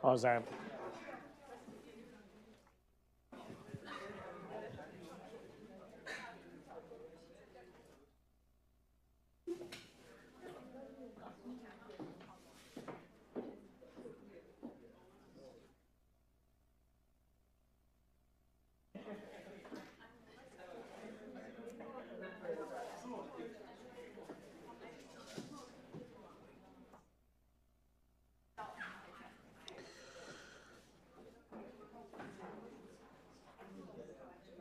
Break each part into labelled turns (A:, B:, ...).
A: Oh, sorry.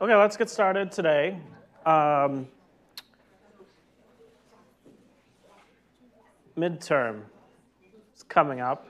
A: Okay, let's get started today. Midterm is coming up.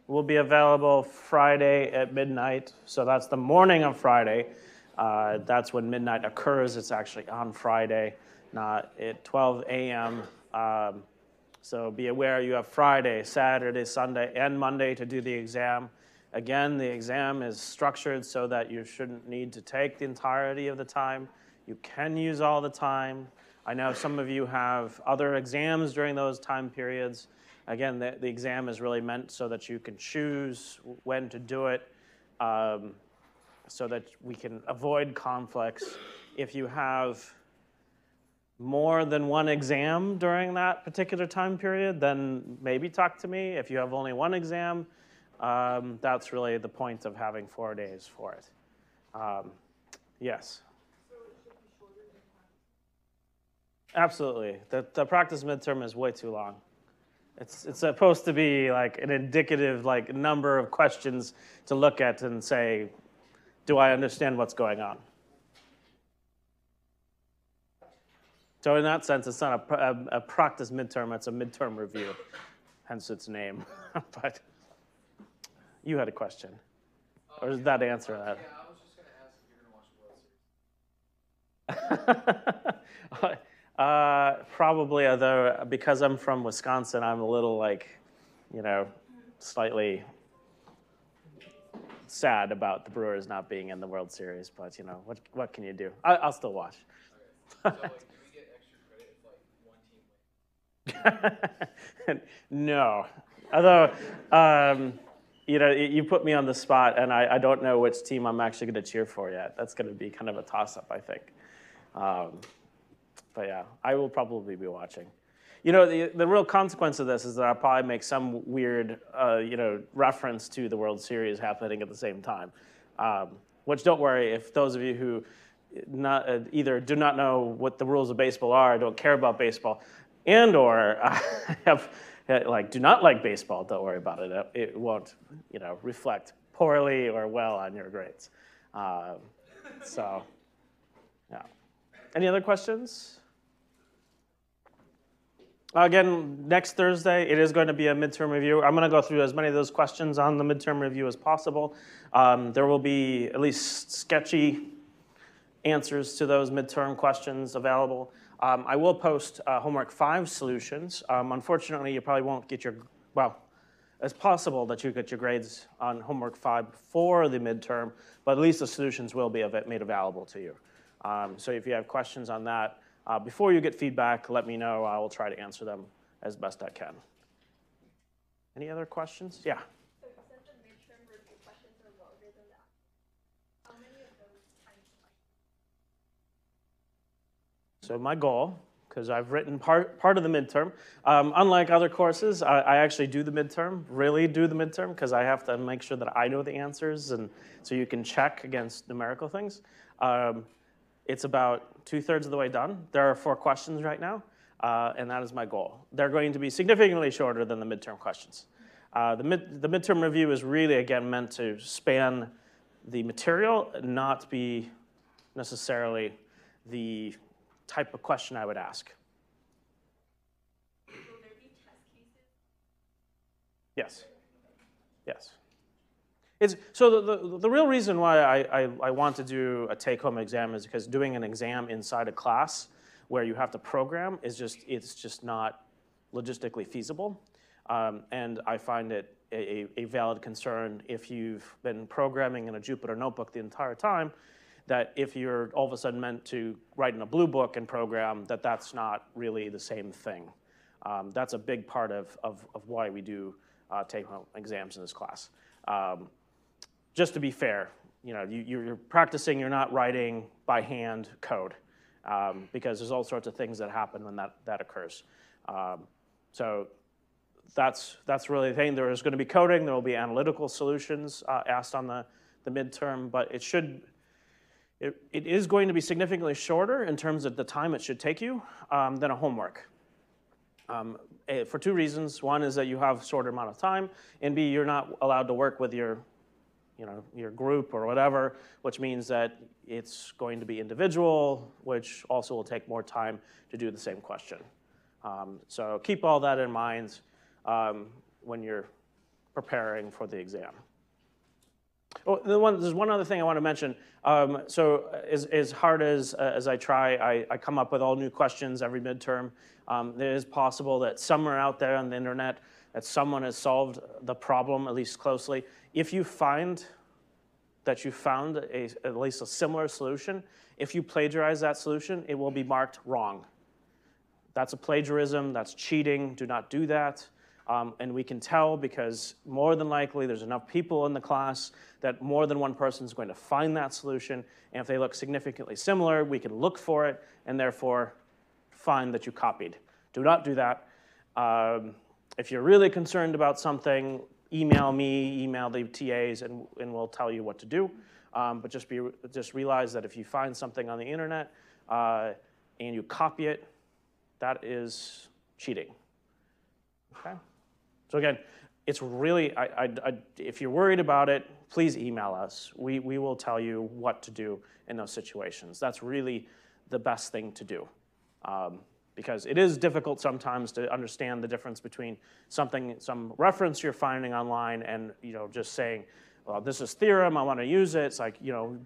A: Will be available Friday at midnight. So that's the morning of Friday. That's when midnight occurs. It's actually on Friday, not at 12 a.m. So be aware you have Friday, Saturday, Sunday, and Monday to do the exam. Again, the exam is structured so that you shouldn't need to take the entirety of the time. You can use all the time. I know some of you have other exams during those time periods. Again, the exam is really meant so that you can choose when to do it, so that we can avoid conflicts. If you have more than one exam during that particular time period, then maybe talk to me. If you have only one exam, that's really the point of having 4 days for it. Yes?
B: So it should be shorter than time?
A: Absolutely. The practice midterm is way too long. It's supposed to be like an indicative number of questions to look at and say, do I understand what's going on? So in that sense, it's not a practice midterm, it's a midterm review, hence its name. But you had a question. Or does that answer that?
C: Yeah, I was just going to ask if you're going to watch the World Series.
A: Probably, although because I'm from Wisconsin, I'm a little slightly sad about the Brewers not being in the World Series. But what can you do? I'll still watch.
C: Okay. So, do we get extra credit if one team wins?
A: No, although you put me on the spot, and I don't know which team I'm actually going to cheer for yet. That's going to be kind of a toss-up, I think. But yeah, I will probably be watching. The real consequence of this is that I'll probably make some weird, reference to the World Series happening at the same time. Which, don't worry, if those of you who either do not know what the rules of baseball are, don't care about baseball, and/or do not like baseball, don't worry about it. It won't, reflect poorly or well on your grades. So, yeah. Any other questions? Again, next Thursday, it is going to be a midterm review. I'm going to go through as many of those questions on the midterm review as possible. There will be at least sketchy answers to those midterm questions available. I will post homework 5 solutions. Unfortunately, you probably won't get it's possible that you get your grades on homework 5 before the midterm, but at least the solutions will be made available to you. So if you have questions on that, before you get feedback, let me know. I will try to answer them as best I can. Any other questions? Yeah.
B: So you said the midterm review questions are longer than that. How many of those times questions?
A: So my goal, because I've written part of the midterm, unlike other courses, I actually do the midterm, really do the midterm, because I have to make sure that I know the answers, and so you can check against numerical things. It's about 2/3 of the way done. There are 4 questions right now, and that is my goal. They're going to be significantly shorter than the midterm questions. The midterm review is really, again, meant to span the material, not be necessarily the type of question I would ask.
B: Will there be test cases?
A: Yes. Yes. So the real reason why I want to do a take-home exam is because doing an exam inside a class where you have to program it's just not logistically feasible. And I find it a valid concern if you've been programming in a Jupyter notebook the entire time, that if you're all of a sudden meant to write in a blue book and program, that's not really the same thing. That's a big part of why we do take-home exams in this class. Just to be fair, you're practicing, you're not writing by hand code, because there's all sorts of things that happen when that occurs. So that's really the thing. There is going to be coding, there will be analytical solutions asked on the midterm, but it is going to be significantly shorter in terms of the time it should take you than a homework. For two reasons. One is that you have a shorter amount of time, and B, you're not allowed to work with your group or whatever, which means that it's going to be individual, which also will take more time to do the same question. So keep all that in mind when you're preparing for the exam. Oh, there's one other thing I want to mention. So as hard as I try, I come up with all new questions every midterm. It is possible that somewhere out there on the internet that someone has solved the problem, at least closely. If you find that you found at least a similar solution, if you plagiarize that solution, it will be marked wrong. That's a plagiarism, that's cheating, do not do that. And we can tell because more than likely there's enough people in the class that more than one person is going to find that solution. And if they look significantly similar, we can look for it and therefore find that you copied. Do not do that. If you're really concerned about something, email me, email the TAs, and we'll tell you what to do. But just realize that if you find something on the internet and you copy it, that is cheating. Okay? So again, it's really, if you're worried about it, please email us. We will tell you what to do in those situations. That's really the best thing to do. Because it is difficult sometimes to understand the difference between some reference you're finding online and just saying, well, this is theorem, I want to use it. It's like,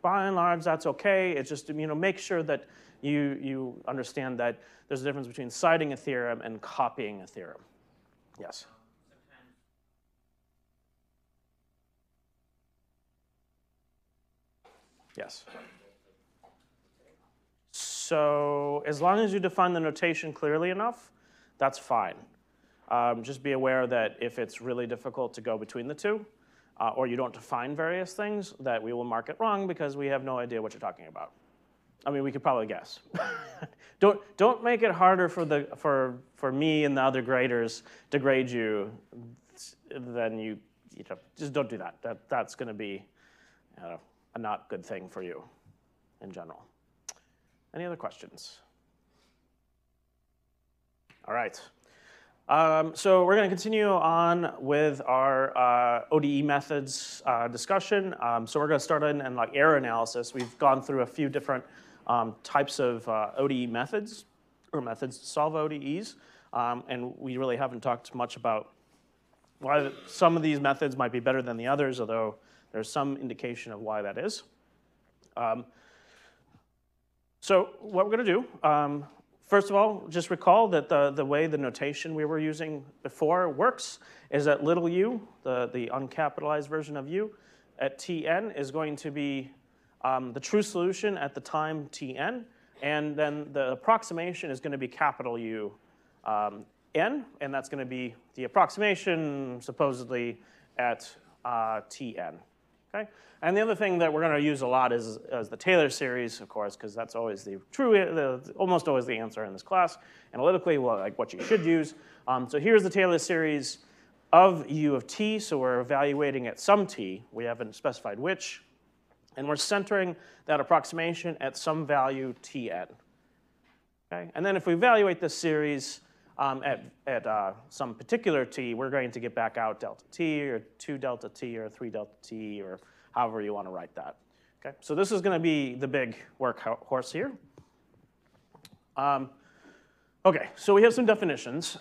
A: by and large, that's okay. It's just, make sure that you understand that there's a difference between citing a theorem and copying a theorem. Yes? Yes. So as long as you define the notation clearly enough, that's fine. Just be aware that if it's really difficult to go between the two, or you don't define various things, that we will mark it wrong because we have no idea what you're talking about. I mean, we could probably guess. Don't make it harder for me and the other graders to grade you than just don't do that. That's going to be a not good thing for you in general. Any other questions? All right. So we're going to continue on with our ODE methods discussion. So we're going to start in like error analysis. We've gone through a few different types of ODE methods, or methods to solve ODEs. And we really haven't talked much about why some of these methods might be better than the others, although there's some indication of why that is. So what we're going to do, first of all, just recall that the way the notation we were using before works is that little u, the uncapitalized version of u, at tn is going to be the true solution at the time tn, and then the approximation is going to be capital U n, and that's going to be the approximation supposedly at tn. Okay? And the other thing that we're going to use a lot is the Taylor series, of course, because that's always almost always the answer in this class. Analytically, well, like what you should use. So here's the Taylor series of u of t. So we're evaluating at some t. We haven't specified which. And we're centering that approximation at some value tn. Okay? And then if we evaluate this series, At some particular t, we're going to get back out delta t, or 2 delta t, or 3 delta t, or however you want to write that. Okay, so this is going to be the big workhorse here. Okay, so we have some definitions.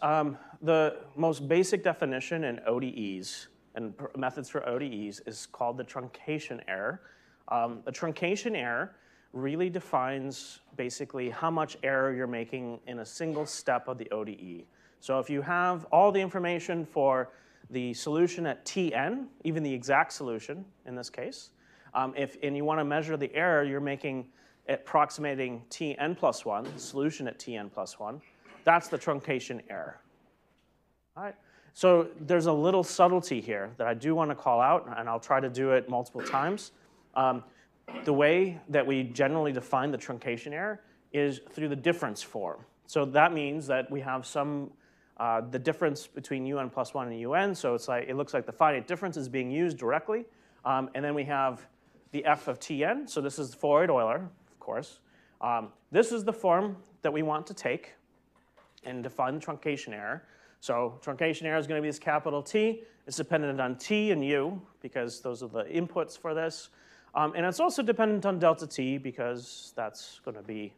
A: The most basic definition in ODEs and methods for ODEs is called the truncation error. The truncation error really defines basically how much error you're making in a single step of the ODE. So if you have all the information for the solution at Tn, even the exact solution in this case, and you want to measure the error you're making approximating Tn plus 1, the solution at Tn plus 1, that's the truncation error. All right. So there's a little subtlety here that I do want to call out, and I'll try to do it multiple times. The way that we generally define the truncation error is through the difference form. So that means that we have the difference between un plus 1 and un, so it looks like the finite difference is being used directly. And then we have the f of Tn, so this is for Euler, of course. This is the form that we want to take and define the truncation error. So truncation error is going to be this capital T. It's dependent on t and u, because those are the inputs for this. And it's also dependent on delta t, because that's going to be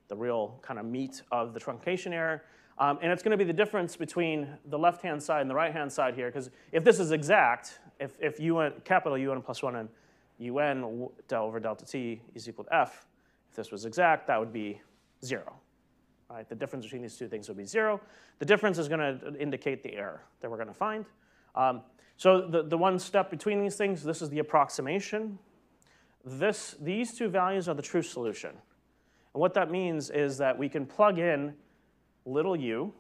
A: the real kind of meat of the truncation error. And it's going to be the difference between the left-hand side and the right-hand side here, because if this is exact, if un, capital Un plus 1 and un over delta t is equal to f, if this was exact, that would be 0. Right? The difference between these two things would be 0. The difference is going to indicate the error that we're going to find. So the one step between these things, this is the approximation. These two values are the true solution. And what that means is that we can plug in little u.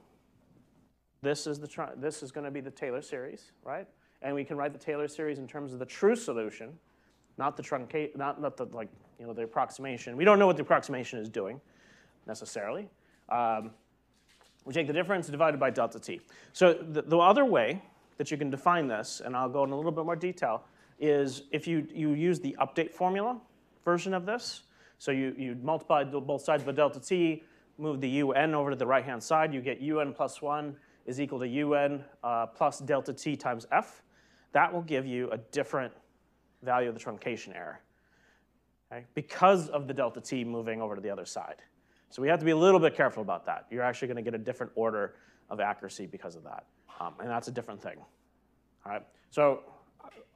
A: This is going to be the Taylor series, right? And we can write the Taylor series in terms of the true solution, not the truncate, not the the approximation. We don't know what the approximation is doing necessarily. We take the difference divided by delta t. So the other way that you can define this, and I'll go in a little bit more detail, is if you use the update formula version of this. So you multiply both sides by delta t, move the un over to the right-hand side, you get un plus 1 is equal to un plus delta t times f. That will give you a different value of the truncation error, okay? Because of the delta t moving over to the other side. So we have to be a little bit careful about that. You're actually going to get a different order of accuracy because of that, and that's a different thing. All right. So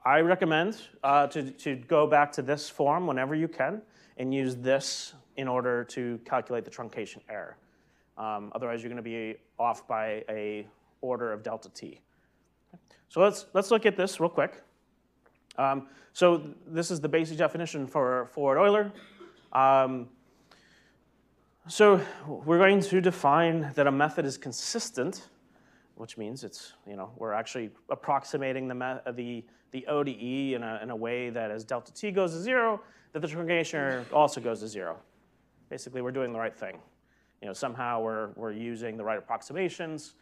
A: I recommend to go back to this form whenever you can and use this in order to calculate the truncation error. Otherwise, you're going to be off by a order of delta t. So let's look at this real quick. So this is the basic definition for Euler. So we're going to define that a method is consistent, which means it's, we're actually approximating the ODE in a way that as delta t goes to 0, that the truncation error also goes to 0. Basically, we're doing the right thing. Somehow we're using the right approximations,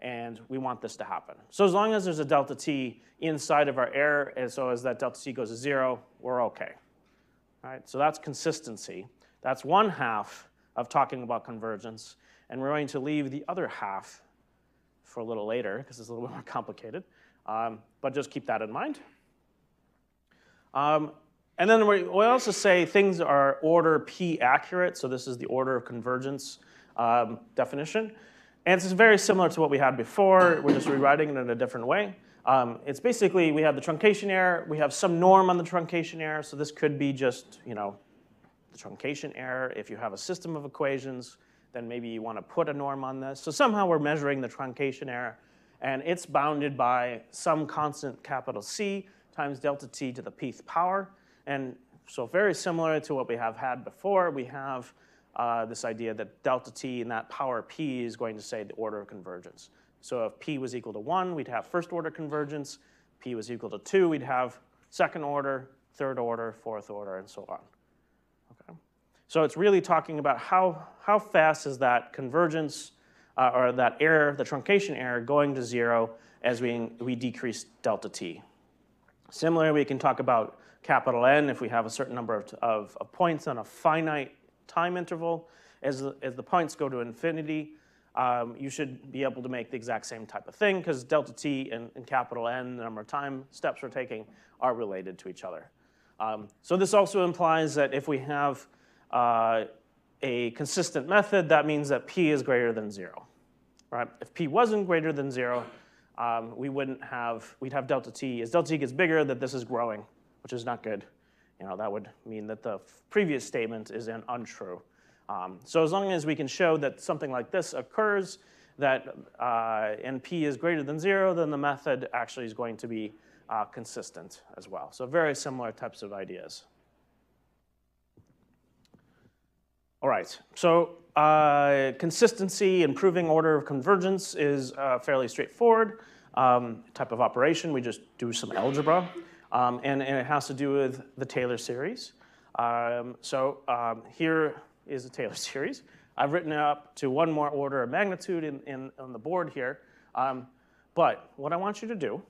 A: and we want this to happen. So as long as there's a delta t inside of our error, and so as that delta t goes to 0, we're okay. All right, so that's consistency. That's one half of talking about convergence, and we're going to leave the other half for a little later because it's a little bit more complicated, but just keep that in mind. And then we also say things are order p accurate, so this is the order of convergence definition. And it's very similar to what we had before. We're just rewriting it in a different way. It's basically we have the truncation error, we have some norm on the truncation error, so this could be just, the truncation error. If you have a system of equations, then maybe you want to put a norm on this. So somehow we're measuring the truncation error, and it's bounded by some constant capital C times delta t to the pth power. And so very similar to what we have had before, we have this idea that delta t and that power p is going to say the order of convergence. So if p was equal to 1, we'd have first order convergence. P was equal to 2, we'd have second order, third order, fourth order, and so on. Okay. So it's really talking about how fast is that convergence or that error, the truncation error, going to 0 as we decrease delta t. Similarly, we can talk about capital N if we have a certain number of points on a finite time interval. As the points go to infinity, you should be able to make the exact same type of thing because delta t and capital N, the number of time steps we're taking, are related to each other. So this also implies that if we have a consistent method, that means that p is greater than 0. Right? If p wasn't greater than 0, we'd have delta t. As delta t gets bigger, that this is growing, which is not good. That would mean that the previous statement is untrue. So as long as we can show that something like this occurs, that and p is greater than 0, then the method actually is going to be consistent as well. So very similar types of ideas. All right, so consistency and proving order of convergence is fairly straightforward type of operation. We just do some algebra, and it has to do with the Taylor series. Here is the Taylor series. I've written it up to one more order of magnitude on the board here. But what I want you to do,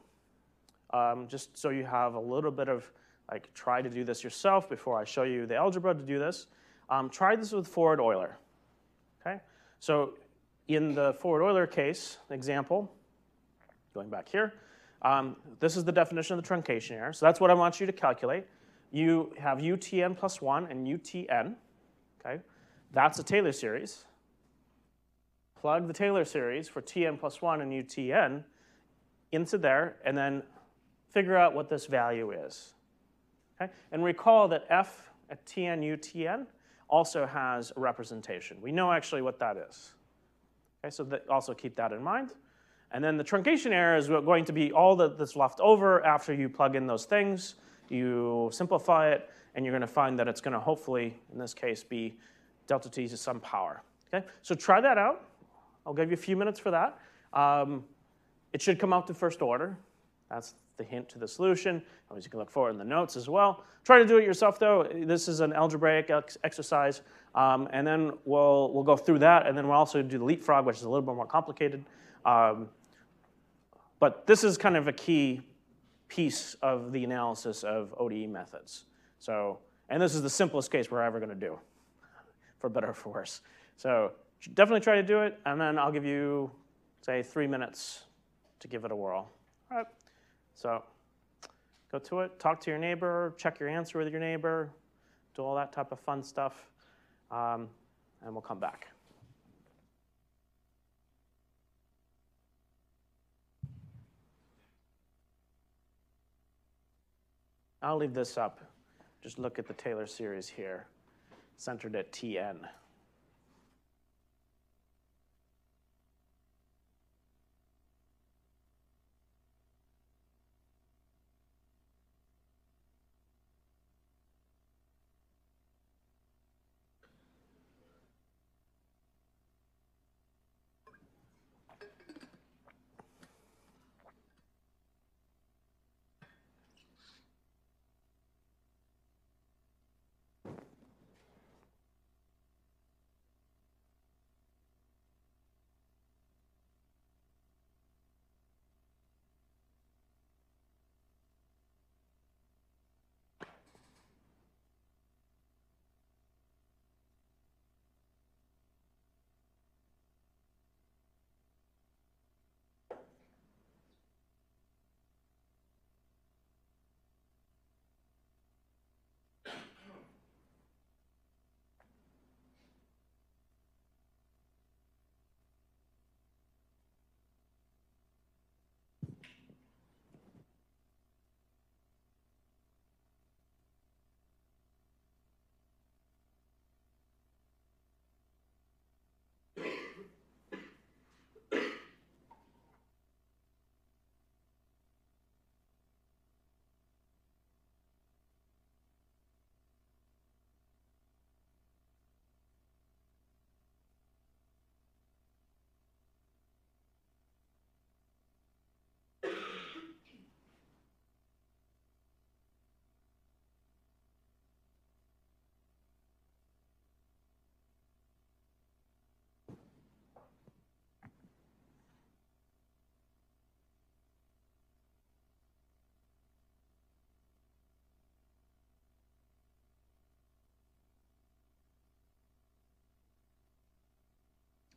A: just so you have a little bit of, try to do this yourself before I show you the algebra to do this, try this with forward Euler. Okay? So in the forward Euler case example, going back here, this is the definition of the truncation error. So that's what I want you to calculate. You have UTN plus 1 and UTN. Okay? That's a Taylor series. Plug the Taylor series for Tn plus 1 and UTN into there, and then figure out what this value is. Okay? And recall that f at Tn UTN also has a representation. We know actually what that is. Okay, so also keep that in mind. And then the truncation error is going to be all that's left over after you plug in those things. You simplify it, and you're going to find that it's going to hopefully, in this case, be delta t to some power. Okay, so try that out. I'll give you a few minutes for that. It should come out to first order. That's the hint to the solution. Always you can look for it in the notes as well. Try to do it yourself, though. This is an algebraic exercise, and then we'll go through that, and then we'll also do the leapfrog, which is a little bit more complicated. But this is kind of a key piece of the analysis of ODE methods. So, and this is the simplest case we're ever going to do, for better or for worse. So definitely try to do it, and then I'll give you, say, 3 minutes to give it a whirl. All right. So go to it, talk to your neighbor, check your answer with your neighbor, do all that type of fun stuff, and we'll come back. I'll leave this up. Just look at the Taylor series here, centered at Tn.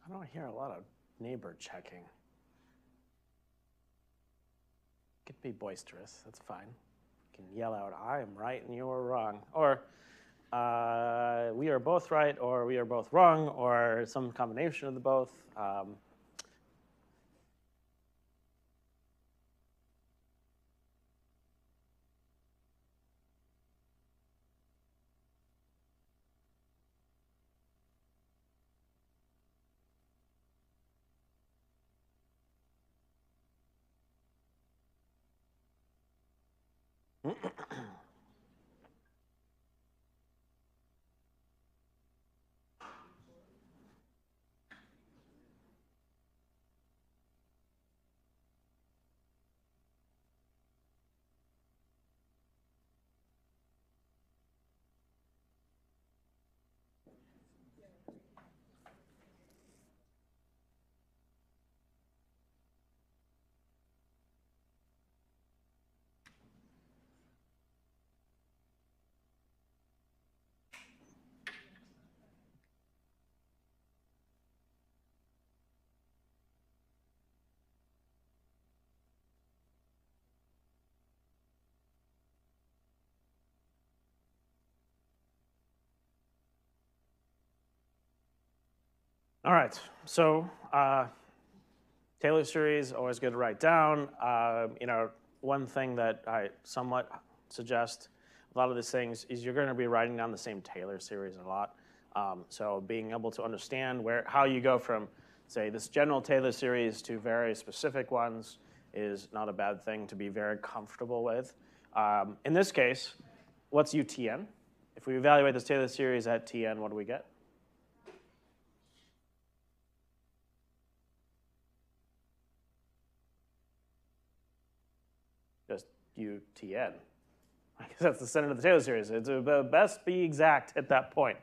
A: I don't hear a lot of neighbor checking. Could be boisterous, that's fine. You can yell out, I am right and you are wrong. Or we are both right, or we are both wrong, or some combination of the both. All right, so Taylor series, always good to write down. One thing that I somewhat suggest, a lot of these things, is you're going to be writing down the same Taylor series a lot. So being able to understand how you go from, say, this general Taylor series to very specific ones is not a bad thing to be very comfortable with. In this case, what's UTN? If we evaluate this Taylor series at Tn, what do we get? Just UTN. I guess that's the center of the Taylor series. It's best be exact at that point.